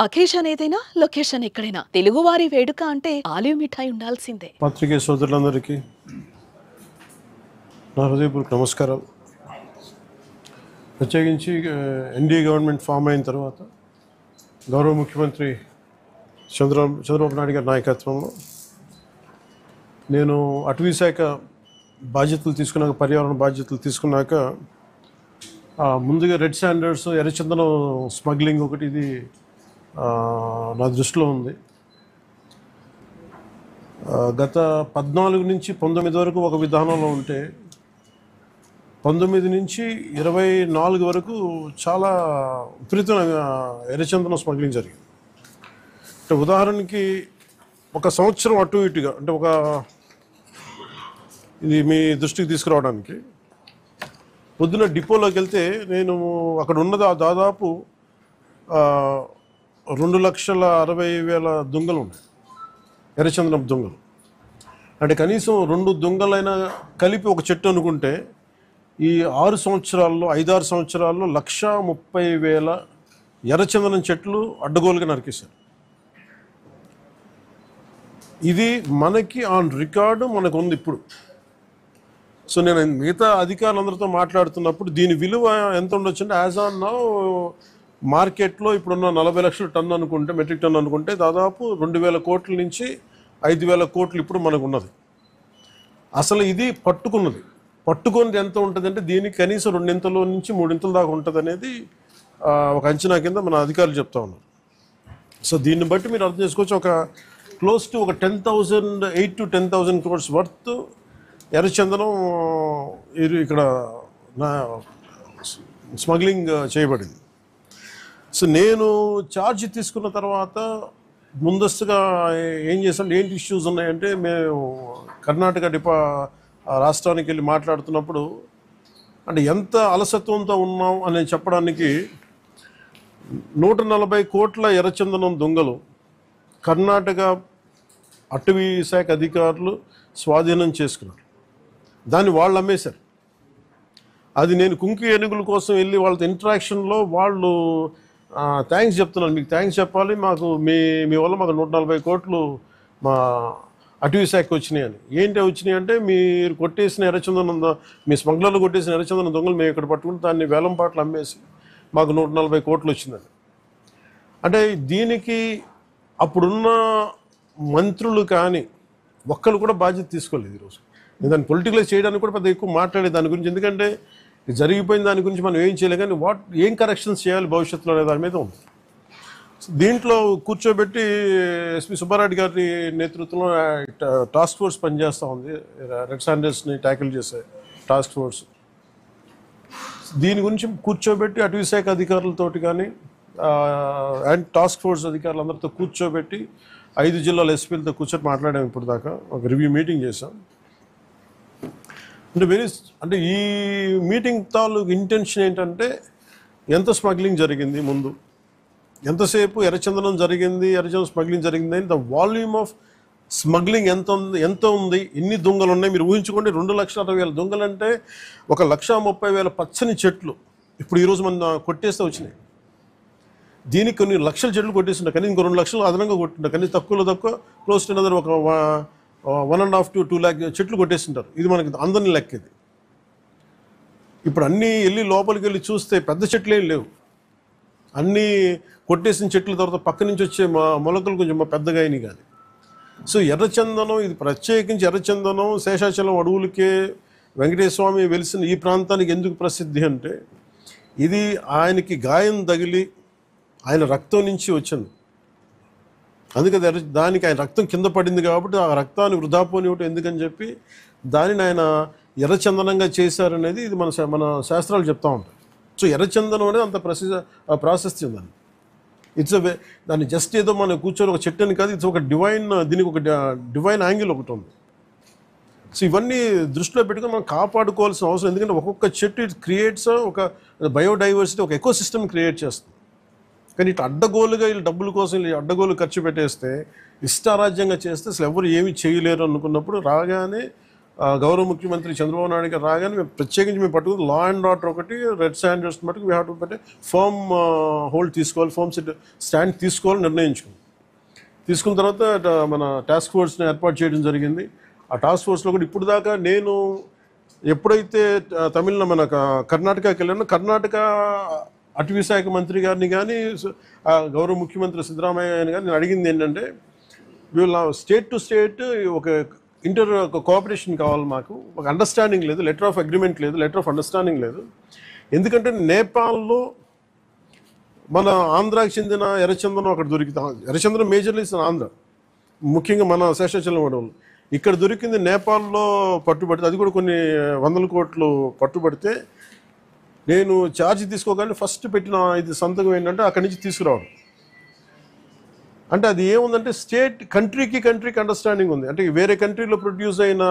Occasion ఏదైనా location ఎక్కడైనా తెలుగువారి వేడుక అంటే ఆలివ్ మిఠాయి ఉండాల్సిందే. పత్రికే సోదరులందరికీ నా హృదయపూర్వక నమస్కారాలు. ప్రత్యేకించి ఎన్డీఏ గవర్నమెంట్ ఫామ్ అయిన తర్వాత గౌరవ ముఖ్యమంత్రి చంద్రబాబు నాయుడు గారి నాయకత్వంలో నేను అటవీ శాఖ బాధ్యతలు తీసుకున్నాక, పర్యావరణ బాధ్యతలు తీసుకున్నాక ముందుగా రెడ్ శాండర్స్ ఎర్రచందనం స్మగ్లింగ్ ఒకటి ఇది నా దృష్టిలో ఉంది. గత 14 నుంచి 19 వరకు ఒక విధానంలో ఉంటే 19 నుంచి 24 వరకు చాలా విపరీతమైన ఎర్రచందనం స్మగ్లింగ్ జరిగింది. అంటే ఉదాహరణకి ఒక సంవత్సరం అటు ఇటుగా, అంటే ఇది మీ దృష్టికి తీసుకురావడానికి, పొద్దున డిపోలోకి వెళ్తే నేను అక్కడ ఉన్నది దాదాపు 2,60,60,000 దొంగలు ఉన్నాయి, ఎర్రచందనం దొంగలు. అంటే కనీసం 2 దొంగలైనా కలిపి ఒక చెట్టు అనుకుంటే ఈ 6 సంవత్సరాల్లో 5-6 సంవత్సరాల్లో 1,30,000 ఎర్రచందనం చెట్లు అడ్డగోలుగా నరికేశారు. ఇది మనకి ఆన్ రికార్డు మనకు ఉంది ఇప్పుడు. సో నేను మిగతా అధికారులందరితో మాట్లాడుతున్నప్పుడు దీని విలువ ఎంత ఉండొచ్చు అంటే, యాజ్ ఆన్ నౌ మార్కెట్లో ఇప్పుడున్న 40 లక్షల టన్ను అనుకుంటే, మెట్రిక్ టన్ను అనుకుంటే, దాదాపు 2,000 కోట్ల నుంచి 5,000 కోట్లు ఇప్పుడు మనకు ఉన్నది. అసలు ఇది పట్టుకున్నది ఎంత ఉంటుంది అంటే, దీనికి కనీసం 2 నుంచి 3 దాకా ఉంటుంది అనేది ఒక అంచనా కింద మన అధికారులు చెప్తా ఉన్నారు. సో దీన్ని బట్టి మీరు అర్థం చేసుకోవచ్చు, ఒక క్లోజ్ టు ఒక 8,000 to 10,000 crores వర్త్ ఎర్రచందనం ఇక్కడ స్మగ్లింగ్ చేయబడింది. సో నేను ఛార్జ్ తీసుకున్న తర్వాత ముందస్తుగా ఏం చేసాం, ఏంటి ఇష్యూస్ ఉన్నాయంటే, మేము కర్ణాటక రాష్ట్రానికి వెళ్ళి మాట్లాడుతున్నప్పుడు, అంటే ఎంత అలసత్వంతో ఉన్నాం అని చెప్పడానికి 140 కోట్ల ఎర్రచందనం దొంగలు కర్ణాటక అటవీ శాఖ అధికారులు స్వాధీనం చేసుకున్నారు. దాన్ని వాళ్ళు అమ్మేశారు. అది నేను కుంకి ఏనుగుల కోసం వెళ్ళి వాళ్ళతో ఇంటరాక్షన్లో వాళ్ళు థ్యాంక్స్ చెప్తున్నాను, మీకు థ్యాంక్స్ చెప్పాలి, మాకు మీ వల్ల మాకు 140 కోట్లు మా అటవీ శాఖకి వచ్చినాయి అని. ఏంటి వచ్చినాయి అంటే, మీరు కొట్టేసిన ఎర్రచందనం, మీ స్మగ్లర్లు కొట్టేసిన ఎర్రచందనం దొంగలు మేము ఇక్కడ పట్టుకుని దాన్ని వేలం పాటలు అమ్మేసి మాకు 140 కోట్లు వచ్చిందని. అంటే దీనికి అప్పుడున్న మంత్రులు కానీ ఒక్కరు కూడా బాధ్యత తీసుకోలేదు. ఈరోజు దాన్ని పొలిటికలైజ్ చేయడానికి కూడా పెద్ద ఎక్కువ మాట్లాడే దాని గురించి, ఎందుకంటే జరిగిపోయిన దాని గురించి మనం ఏం చేయలేం, కానీ ఏం కరెక్షన్స్ చేయాలి భవిష్యత్తులో అనే దాని మీద ఉంది. దీంట్లో కూర్చోబెట్టి ఎస్పీ సుబ్బారెడ్డి గారి నేతృత్వంలో టాస్క్ ఫోర్స్ పనిచేస్తూ ఉంది, రెడ్ శాండర్స్ని ట్యాకిల్ చేసే టాస్క్ ఫోర్స్. దీని గురించి కూర్చోబెట్టి అటవీ శాఖ అధికారులతోటి కానీ అండ్ టాస్క్ ఫోర్స్ అధికారులందరితో కూర్చోబెట్టి 5 జిల్లాల ఎస్పీలతో కూర్చొని మాట్లాడాము. ఇప్పుడు దాకా ఒక రివ్యూ మీటింగ్ చేశాం. అంటే ఈ మీటింగ్ తాలూకు ఇంటెన్షన్ ఏంటంటే, ఎంత స్మగ్లింగ్ జరిగింది, ముందు ఎంతసేపు ఎర్రచందనం జరిగింది, ఎర్రచందనం స్మగ్లింగ్ జరిగింది అని, ద వాల్యూమ్ ఆఫ్ స్మగ్లింగ్ ఎంత ఉంది, ఎన్ని దొంగలు ఉన్నాయి మీరు ఊహించుకోండి. 2,60,000 దొంగలు అంటే 1,30,000 పచ్చని చెట్లు ఇప్పుడు ఈరోజు మన కొట్టేస్తే వచ్చినాయి. దీనికి కొన్ని లక్షల చెట్లు కొట్టేస్తుంటారు, కానీ ఇంకో 2 లక్షలు అదనంగా కొట్టింటారు, కానీ తక్కువ క్లోజ్ టు ఒక 1.5 to 2 lakh చెట్లు కొట్టేస్తుంటారు. ఇది మనకి అందరిని లెక్క. ఇది ఇప్పుడు అన్నీ వెళ్ళి లోపలికి వెళ్ళి చూస్తే పెద్ద చెట్లు ఏం లేవు, అన్నీ కొట్టేసిన చెట్ల తర్వాత పక్క నుంచి వచ్చే మొలకలు కొంచెం పెద్దగా అయినాయి. కానీ సో ఎర్రచందనం, ఇది ప్రత్యేకించి ఎర్రచందనం శేషాచలం అడవులకే వెంకటేశ్వర స్వామి వెలిసిన ఈ ప్రాంతానికి ఎందుకు ప్రసిద్ధి అంటే, ఇది ఆయనకి గాయం తగిలి ఆయన రక్తం నుంచి వచ్చింది. అందుకని దానికి ఆయన రక్తం కింద పడింది కాబట్టి ఆ రక్తాన్ని వృధా పోనివ్వటం ఎందుకని చెప్పి దానిని ఆయన ఎర్రచందనంగా చేశారనేది ఇది మన శాస్త్రాలు చెప్తూ ఉంటాయి. సో ఎర్రచందనం అనేది అంత ప్రాశస్త్యం దాన్ని. దాన్ని జస్ట్ ఏదో మనం కూర్చొని ఒక చెట్టు అని కాదు, ఇట్స్ ఒక డివైన్, దీనికి ఒక డివైన్ యాంగిల్ ఒకటి ఉంది. సో ఇవన్నీ దృష్టిలో పెట్టుకుని మనం కాపాడుకోవాల్సిన అవసరం, ఎందుకంటే ఒక్కొక్క చెట్టు ఇట్ క్రియేట్స్ ఒక బయోడైవర్సిటీ, ఒక ఎకో సిస్టమ్ క్రియేట్ చేస్తుంది. కానీ ఇటు అడ్డగోలుగా వీళ్ళు డబ్బుల కోసం అడ్డగోలు ఖర్చు పెట్టేస్తే, ఇష్టారాజ్యంగా చేస్తే అసలు ఎవరు ఏమి చేయలేరు అనుకున్నప్పుడు రాగానే గౌరవ ముఖ్యమంత్రి చంద్రబాబు నాయుడు గారు రాగానే మేము ప్రత్యేకించి మేము పట్టుకుని లా అండ్ ఆర్డర్ ఒకటి, రెడ్ శాండర్స్ మటుకు వీ హ్యావ్ టు పెట్టి ఫర్మ్ హోల్డ్ తీసుకోవాలి, ఫర్మ్ స్టాండ్ తీసుకోవాలని నిర్ణయించుకున్నాం. తీసుకున్న తర్వాత మన టాస్క్ ఫోర్స్ని ఏర్పాటు చేయడం జరిగింది. ఆ టాస్క్ ఫోర్స్లో కూడా ఇప్పుడు దాకా నేను ఎప్పుడైతే మన కర్ణాటకకి వెళ్ళానో, కర్ణాటక అటవీ శాఖ మంత్రి గారిని కానీ గౌరవ ముఖ్యమంత్రి సిద్ధరామయ్య గారిని కానీ నేను అడిగింది ఏంటంటే, వీళ్ళ స్టేట్ టు స్టేట్ ఒక కోఆపరేషన్ కావాలి, మాకు ఒక అండర్స్టాండింగ్ లేదు, లెటర్ ఆఫ్ అగ్రిమెంట్ లేదు, లెటర్ ఆఫ్ అండర్స్టాండింగ్ లేదు. ఎందుకంటే నేపాల్లో మన ఆంధ్రాకి చెందిన ఎర్రచందనం అక్కడ దొరికితే, ఎర్రచందనం మేజర్లీ ఆంధ్ర, ముఖ్యంగా మన శేషాచలం అడవులు, ఇక్కడ దొరికింది నేపాల్లో పట్టుబడితే, అది కూడా కొన్ని 100 కోట్లు పట్టుబడితే, నేను ఛార్జ్ తీసుకోగానే ఫస్ట్ పెట్టిన ఇది సంతకం ఏంటంటే అక్కడి నుంచి తీసుకురావడం. అంటే అది ఏముందంటే కంట్రీకి అండర్స్టాండింగ్ ఉంది. అంటే వేరే కంట్రీలో ప్రొడ్యూస్ అయిన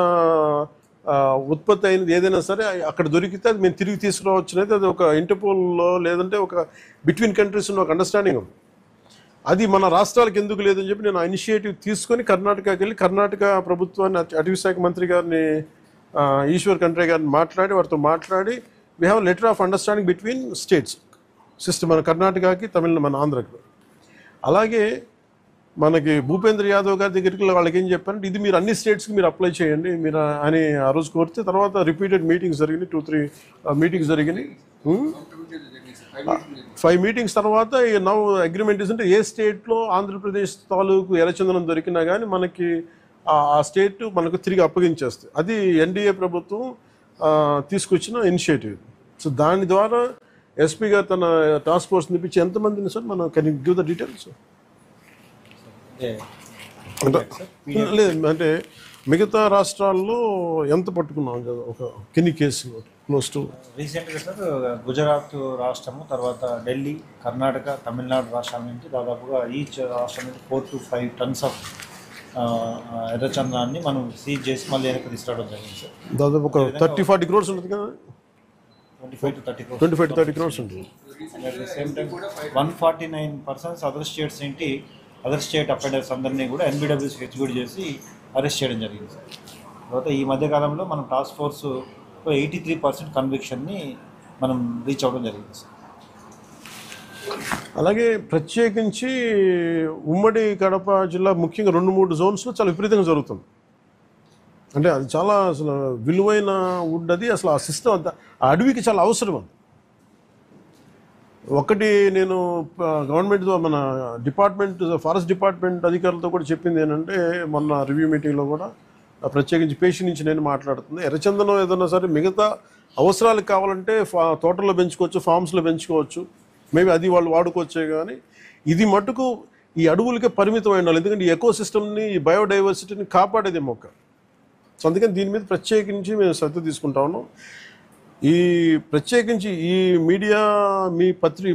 ఉత్పత్తి అయినది ఏదైనా సరే అక్కడ దొరికితే అది మేము తిరిగి తీసుకురావచ్చు అనేది అది ఒక ఇంటర్పోల్లో లేదంటే ఒక బిట్వీన్ కంట్రీస్ ఉన్న ఒక అండర్స్టాండింగ్ ఉంది. అది మన రాష్ట్రాలకు ఎందుకు లేదని చెప్పి నేను ఆ ఇనిషియేటివ్ తీసుకొని కర్ణాటకకి వెళ్ళి కర్ణాటక ప్రభుత్వాన్ని, అటవీ శాఖ మంత్రి గారిని ఈశ్వర్ ఖండ్రే గారిని మాట్లాడి వారితో మాట్లాడి we have letter of understanding between states system, మన కర్ణాటకకి మన ఆంధ్రకి. అలాగే మనకి భూపేంద్ర యాదవ్ గారి దగ్గరికి వాళ్ళకి ఏం చెప్పారంటే, ఇది మీరు అన్ని స్టేట్స్కి మీరు అప్లై చేయండి మీరు అని ఆ రోజు కోరితే, తర్వాత రిపీటెడ్ మీటింగ్స్ జరిగినాయి, 2-3 మీటింగ్స్ జరిగినాయి, 5 మీటింగ్స్ తర్వాత నౌ అగ్రిమెంట్ అంటే ఏ స్టేట్లో ఆంధ్రప్రదేశ్ తాలూకు ఎర్రచందనం దొరికినా కానీ మనకి ఆ స్టేట్ మనకు తిరిగి అప్పగించేస్తుంది. అది ఎన్డీఏ ప్రభుత్వం తీసుకొచ్చిన ఇనిషియేటివ్. సో దాని ద్వారా ఎస్పీ గారు తన టాస్క్ ఫోర్స్ నిపించి ఎంతమందిని సార్ మనం కెన్ గివ్ ద డీటెయిల్స్? లేదు అంటే మిగతా రాష్ట్రాల్లో ఎంత పట్టుకున్నాం కదా, ఒక కిన్ని కేసులు క్లోజ్ టు రీసెంట్గా సార్ గుజరాత్ రాష్ట్రము, తర్వాత ఢిల్లీ, కర్ణాటక, తమిళనాడు రాష్ట్రాల నుంచి దాదాపుగా ఈచ్ రాష్ట్రం నుంచి 4 to 5 tons ఆఫ్ ఎర్రచందనాన్ని మనం సీజ్ చేసి మళ్ళీ వెనక్కి తీసుకురావడం జరిగింది సార్. దాదాపు ఒక 30-40 crores ఉంటుంది కదా, 25 to 30 crores. 25-30 crores ఉంటుంది. At the same time 149 persons other states ఏంటి, అదర్ స్టేట్ అఫెండర్స్ అందరినీ కూడా NBWC ఎగ్జిక్యూట్ చేసి అరెస్ట్ చేయడం జరిగింది సార్. తర్వాత ఈ మధ్యకాలంలో మనం టాస్క్ ఫోర్స్ 83% కన్విక్షన్ని మనం రీచ్ అవ్వడం జరిగింది సార్. అలాగే ప్రత్యేకించి ఉమ్మడి కడప జిల్లా ముఖ్యంగా 2-3 జోన్స్లో చాలా విపరీతంగా జరుగుతుంది. అంటే అది చాలా అసలు విలువైన వుడ్, అది అసలు ఆ సిస్టమ్ అంతా ఆ అడవికి చాలా అవసరం. అది ఒకటి నేను గవర్నమెంట్ మన డిపార్ట్మెంట్ ఫారెస్ట్ డిపార్ట్మెంట్ అధికారులతో కూడా చెప్పింది ఏంటంటే, మొన్న రివ్యూ మీటింగ్లో కూడా ప్రత్యేకించి పేషి నుంచి నేను మాట్లాడుతుంది, ఎర్రచందనం ఏదైనా సరే మిగతా అవసరాలకు కావాలంటే తోటల్లో పెంచుకోవచ్చు, ఫార్మ్స్లో పెంచుకోవచ్చు, మేబీ అది వాళ్ళు వాడుకోవచ్చే, కానీ ఇది మటుకు ఈ అడవులకే పరిమితం అయి ఉండాలి. ఎందుకంటే ఈ ఎకో సిస్టమ్ని, ఈ బయోడైవర్సిటీని కాపాడేది మొక్క. సో అందుకని దీని మీద ప్రత్యేకించి మేము శ్రద్ధ తీసుకుంటా ఉన్నాం. ఈ ప్రత్యేకించి ఈ మీడియా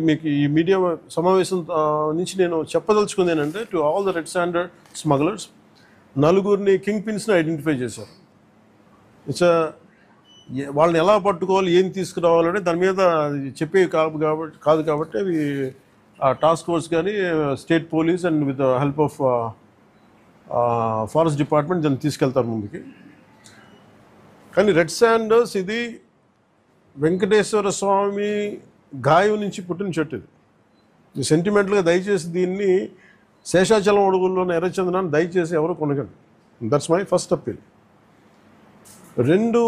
మీకు ఈ మీడియా సమావేశం నుంచి నేను చెప్పదలుచుకుంది ఏంటంటే, to all the red sander smugglers, 4 king పిన్స్ని ఐడెంటిఫై చేశారు. ఇట్స్ వాళ్ళని ఎలా పట్టుకోవాలి, ఏం తీసుకురావాలంటే దాని మీద చెప్పేవి కాదు కాబట్టి అవి టాస్క్ ఫోర్స్ కానీ state police and with help of forest department దాన్ని తీసుకెళ్తారు ముందుకి. కానీ రెడ్ శాండర్స్ ఇది వెంకటేశ్వర స్వామి గాయం నుంచి పుట్టిన చెట్టు. ఇది సెంటిమెంటల్గా దయచేసి దీన్ని శేషాచలం అడుగుల్లోని ఎర్రచందనాన్ని దయచేసి ఎవరు కొనగండి. That's my first appeal. 2,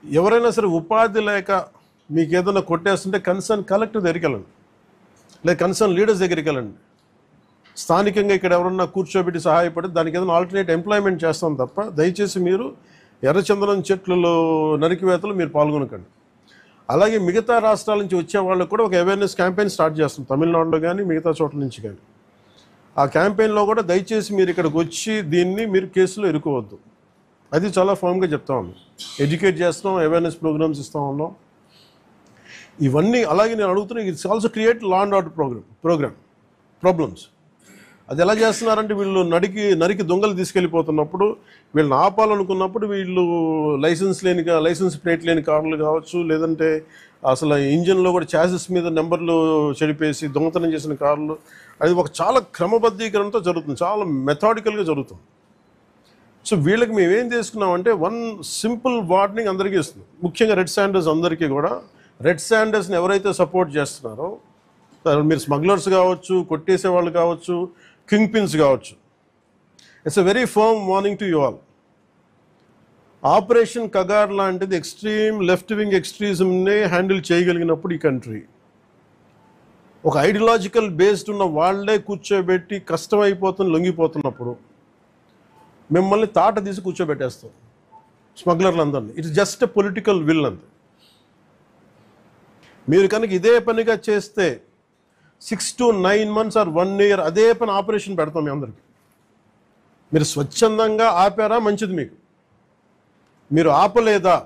ఎవరైనా సరే ఉపాధి లేక మీకు ఏదైనా కొట్టేస్తుంటే కన్సర్న్ కలెక్టర్ దగ్గరికి వెళ్ళండి, లేదా కన్సర్న్ లీడర్స్ దగ్గరికి వెళ్ళండి. స్థానికంగా ఇక్కడ ఎవరన్నా కూర్చోబెట్టి సహాయపడి దానికి ఏదైనా ఆల్టర్నేట్ ఎంప్లాయ్మెంట్ చేస్తాం తప్ప దయచేసి మీరు ఎర్రచందనం చెట్లలో నరికివేతలు మీరు పాల్గొనకండి. అలాగే మిగతా రాష్ట్రాల నుంచి వచ్చే వాళ్ళకు కూడా ఒక అవేర్నెస్ క్యాంపెయిన్ స్టార్ట్ చేస్తాం, తమిళనాడులో కానీ మిగతా చోట్ల నుంచి కానీ. ఆ క్యాంపెయిన్లో కూడా దయచేసి మీరు ఇక్కడికి వచ్చి దీన్ని మీరు కేసులో ఇరుకోవద్దు, అది చాలా ఫామ్గా చెప్తా ఉన్నాం. ఎడ్యుకేట్ చేస్తున్నాం, అవేర్నెస్ ప్రోగ్రామ్స్ ఇస్తూ ఉన్నాం, ఇవన్నీ. అలాగే నేను అడుగుతున్నా, it's also create law and order problems. అది ఎలా చేస్తున్నారంటే, వీళ్ళు నరికి దొంగలు తీసుకెళ్ళిపోతున్నప్పుడు వీళ్ళని ఆపాలనుకున్నప్పుడు వీళ్ళు లైసెన్స్ ప్లేట్ లేని కార్లు కావచ్చు, లేదంటే అసలు ఇంజిన్లో కూడా చాసిస్ మీద నెంబర్లు చెడిపేసి దొంగతనం చేసిన కార్లు, అది ఒక చాలా క్రమబద్ధీకరణతో జరుగుతుంది, చాలా మెథాడికల్గా జరుగుతుంది. సో వీళ్ళకి మేము ఏం చేసుకున్నామంటే వన్ సింపుల్ వార్నింగ్ అందరికీ ఇస్తుంది, ముఖ్యంగా రెడ్ శాండర్స్ అందరికీ కూడా. రెడ్ శాండర్స్ని ఎవరైతే సపోర్ట్ చేస్తున్నారో, మీరు స్మగ్లర్స్ కావచ్చు, కొట్టేసే వాళ్ళు కావచ్చు, కింగ్ పిన్స్ కావచ్చు, it's a very firm warning to you all. Operation Kagar లాంటిది ఎక్స్ట్రీమ్ లెఫ్ట్ వింగ్ ఎక్స్ట్రీజంనే హ్యాండిల్ చేయగలిగినప్పుడు ఈ కంట్రీ, ఒక ఐడియాలజికల్ బేస్డ్ ఉన్న వాళ్ళే కూర్చోబెట్టి కష్టమైపోతుంది లొంగిపోతున్నప్పుడు మిమ్మల్ని తాట తీసి కూర్చోబెట్టేస్తాం స్మగ్లర్లందరినీ. It's just a political will అంతే. మీరు కనుక ఇదే పనిగా చేస్తే 6 to 9 months ఆర్ 1 year అదే పని ఆపరేషన్ పెడతాం మీ అందరికి. మీరు స్వచ్ఛందంగా ఆపారా మంచిది, మీకు మీరు ఆపలేదా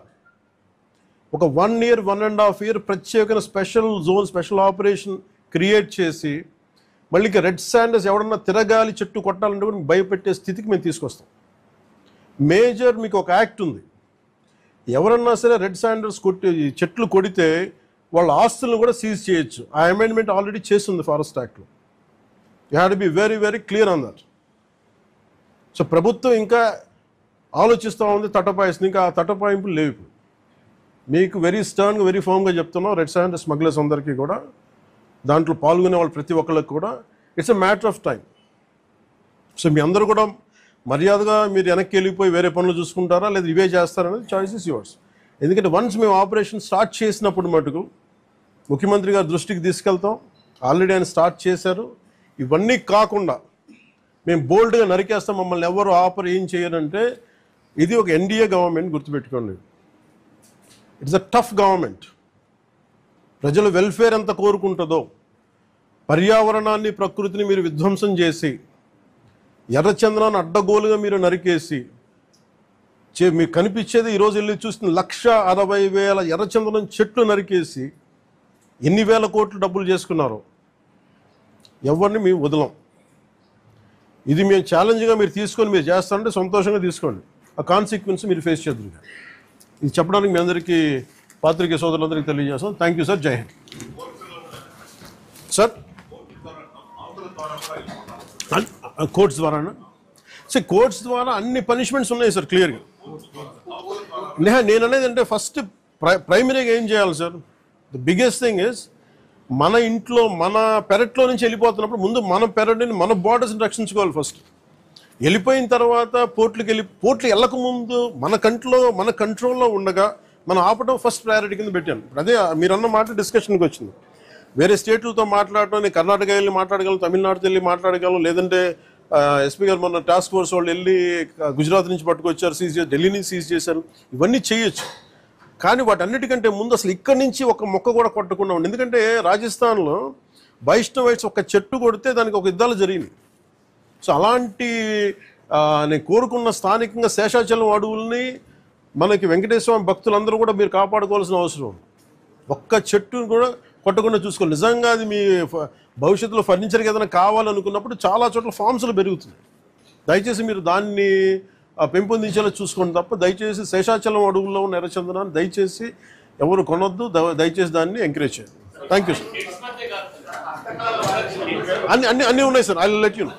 ఒక 1 year 1.5 year ప్రత్యేకమైన special zone, special operation create చేసి మళ్ళీ రెడ్ శాండర్స్ ఎవడన్నా తిరగాలి చెట్టు కొట్టాలంటే కూడా భయపెట్టే స్థితికి మేము తీసుకొస్తాం. మేజర్ మీకు ఒక యాక్ట్ ఉంది, ఎవరన్నా సరే రెడ్ శాండర్స్ చెట్లు కొడితే వాళ్ళ ఆస్తులను కూడా సీజ్ చేయొచ్చు. ఆ అమెండ్మెంట్ ఆల్రెడీ చేస్తుంది ఫారెస్ట్ యాక్ట్లో. You have to be very very clear on that. So ప్రభుత్వం ఇంకా ఆలోచిస్తూ ఉంది, తటపాయిస్తుంది. ఇంకా ఆ తటపాయింపులు లేవు. మీకు వెరీ స్టర్న్గా వెరీ ఫర్మ్గా చెప్తున్నాం, రెడ్ శాండర్స్ స్మగ్లర్స్ అందరికీ కూడా, దాంట్లో పాల్గొనే వాళ్ళు ప్రతి ఒక్కళ్ళకి కూడా it's a matter of time. So మీ అందరూ కూడా మర్యాదగా మీరు వెనక్కి వెళ్ళిపోయి వేరే పనులు చూసుకుంటారా లేదా ఇవే చేస్తారనేది చాయిస్ ఇస్ యువర్స్. ఎందుకంటే వన్స్ మేము ఆపరేషన్ స్టార్ట్ చేసినప్పుడు మటుకు ముఖ్యమంత్రి గారి దృష్టికి తీసుకెళ్తాం, ఆల్రెడీ ఆయన స్టార్ట్ చేశారు. ఇవన్నీ కాకుండా మేము బోల్డ్గా నరికేస్తాం, మమ్మల్ని ఎవరు ఆపర్ ఏం చేయరంటే ఇది ఒక ఎన్డీఏ గవర్నమెంట్, గుర్తుపెట్టుకోండి. It's a tough government. ప్రజల వెల్ఫేర్ ఎంత కోరుకుంటుందో, పర్యావరణాన్ని ప్రకృతిని మీరు విధ్వంసం చేసి ఎర్రచందనాన్ని అడ్డగోలుగా మీరు నరికేసి మీకు కనిపించేది ఈరోజు వెళ్ళి చూస్తున్న 1,60,000 ఎర్రచందనం చెట్లు నరికేసి ఎన్ని వేల కోట్లు డబ్బులు చేసుకున్నారో ఎవరిని మేము వదలం. ఇది మేము ఛాలెంజ్గా మీరు తీసుకొని మీరు చేస్తారంటే సంతోషంగా తీసుకోండి, ఆ కాన్సిక్వెన్స్ మీరు ఫేస్ చేద్దరు. ఇది చెప్పడానికి మీ అందరికీ పాత్రికేయ సోదరులందరికీ తెలియజేస్తాం. Thank you sir. Jai Hind sir. Courts ద్వారానా సార్? కోర్ట్స్ ద్వారా అన్ని పనిష్మెంట్స్ ఉన్నాయి సార్ క్లియర్గా. నేను అనేది అంటే ఫస్ట్ ప్రైమరీగా ఏం చేయాలి sir? The biggest thing is మన ఇంట్లో మన పెరట్లో నుంచి వెళ్ళిపోతున్నప్పుడు ముందు మన పెరట్ని మన బార్డర్స్ని రక్షించుకోవాలి ఫస్ట్. వెళ్ళిపోయిన తర్వాత పోర్ట్లు వెళ్ళకముందు మన కంట్రోల్లో ఉండగా మనం ఆపడం ఫస్ట్ ప్రయారిటీ కింద పెట్టాను. ఇప్పుడు అదే మీరు అన్న మాట డిస్కషన్కి వచ్చింది. వేరే స్టేట్లతో మాట్లాడటం, నేను కర్ణాటక వెళ్ళి మాట్లాడగలను, తమిళనాడుతో వెళ్ళి మాట్లాడగలను, లేదంటే ఎస్పీ గారు మొన్న టాస్క్ ఫోర్స్ వాళ్ళు వెళ్ళి గుజరాత్ నుంచి పట్టుకొచ్చారు, సీజ్ చేశారు, ఢిల్లీ నుంచి సీజ్ చేశారు. ఇవన్నీ చేయొచ్చు, కానీ వాటన్నిటికంటే ముందు అసలు ఇక్కడి నుంచి ఒక మొక్క కూడా కొట్టకుండా ఉండి. ఎందుకంటే రాజస్థాన్లో వైష్ణవైట్స్ ఒక చెట్టు కొడితే దానికి ఒక యుద్ధాలు జరిగినాయి. సో అలాంటి నేను కోరుకున్న స్థానికంగా శేషాచలం అడవుల్ని మనకి వెంకటేశ్వర భక్తులందరూ కూడా మీరు కాపాడుకోవాల్సిన అవసరం. ఒక్క చెట్టును కూడా కొట్టకుండా చూసుకోవాలి. నిజంగా అది మీ భవిష్యత్తులో ఫర్నిచర్కి ఏదైనా కావాలనుకున్నప్పుడు చాలా చోట్ల ఫామ్స్లు పెరుగుతున్నాయి. దయచేసి మీరు దాన్ని పెంపొందించేలా చూసుకోండి తప్ప దయచేసి శేషాచలం అడవుల్లో ఉన్న ఎర్రచందనాన్ని దయచేసి ఎవరు కొనొద్దు. దయచేసి దాన్ని ఎంకరేజ్ చేయండి. Thank you sir. అన్నీ ఉన్నాయి sir. I will let you know.